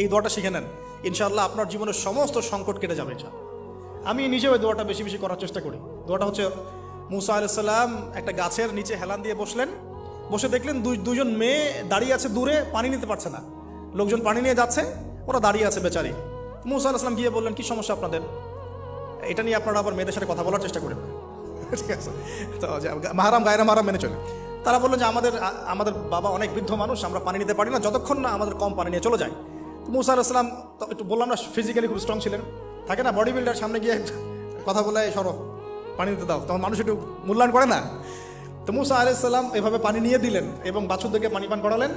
এই দোয়াটা শিখে নেন, ইনশাআল্লাহ আপনার জীবনের সমস্ত সংকট কেটে যাবে। আমি নিজেও এই দোয়াটা বেশি বেশি করার চেষ্টা করি। দোয়াটা হচ্ছে, মুসা আলাইহিস সালাম একটা গাছের নিচে হেলান দিয়ে বসলেন, বসে দেখলেন দুজন মেয়ে দাঁড়িয়ে আছে দূরে, পানি নিতে পারছে না, লোকজন পানি নিয়ে যাচ্ছে, ওরা দাঁড়িয়ে আছে বেচারি। মুসা আলাইহিস সালাম গিয়ে বললেন, কি সমস্যা আপনাদের? এটা নিয়ে আপনারা আবার মেয়েদের সাথে কথা বলার চেষ্টা করেন, ঠিক আছে? তো মাহারাম গায়রা মাহারাম মেনে চলে। তারা বললেন যে আমাদের বাবা অনেক বৃদ্ধ মানুষ, আমরা পানি নিতে পারি না যতক্ষণ না আমাদের কম পানি নিয়ে চলে যায়। মুসা আলাইহিস সালাম একটু বললাম না, ফিজিক্যালি খুব স্ট্রং ছিলেন, থাকে না বডি বিল্ডার, সামনে গিয়ে কথা বলে সরো পানি দিতে দাও, তখন মানুষ একটু মূল্যায়ন করে না। তো মুসা আলাইহিস সালাম এভাবে পানি নিয়ে দিলেন এবং বাছুরদেরকে পানি পান করালেন,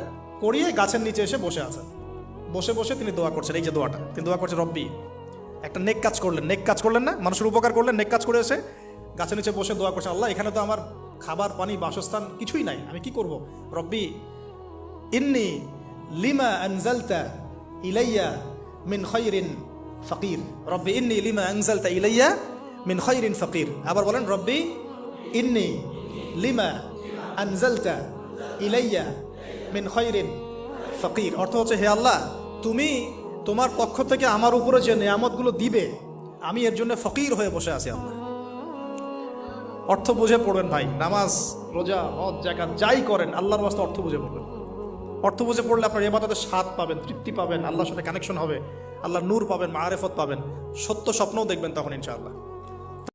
করিয়ে গাছের নিচে এসে বসে আছেন। বসে বসে তিনি দোয়া করছেন, এই যে দোয়াটা তিনি দোয়া করছেন, রব্বি, একটা নেক কাজ করলেন, নেক কাজ করলেন না, মানুষের উপকার করলেন, নেক কাজ করে এসে গাছের নিচে বসে দোয়া করছেন, আল্লাহ এখানে তো আমার খাবার পানি বাসস্থান কিছুই নাই, আমি কি করব? রব্বি ইন্নি লিমা আনজালতা ইলাইয়া মিন খায়রিন ফাকির, রব্বি ইন্নি লিমা আনজালতা ইলাইয়া মিন খায়রিন ফাকির। আবার বলেন, রব্বি ইন্নি লিমা আনজালতা ইলাইয়া মিন খায়রিন ফাকির। অর্থ হচ্ছে, হে আল্লাহ, তুমি তোমার পক্ষ থেকে আমার উপরে যে নিয়ামতগুলো দিবে, আমি এর জন্য ফকির হয়ে বসে আছি আল্লাহ। অর্থ বুঝে পড়বেন ভাই, নামাজ রোজা হজ যাকাত যাই করেন আল্লাহর ওয়াস্তে অর্থ বুঝে পড়বেন। অর্থ বুঝে পড়লে আপনার ইবাদতের স্বাদ পাবেন, তৃপ্তি পাবেন, আল্লাহর সাথে কানেকশন হবে, আল্লাহর নূর পাবেন, মাআরিফত পাবেন, সত্য স্বপ্নও দেখবেন তখন ইনশাআল্লাহ।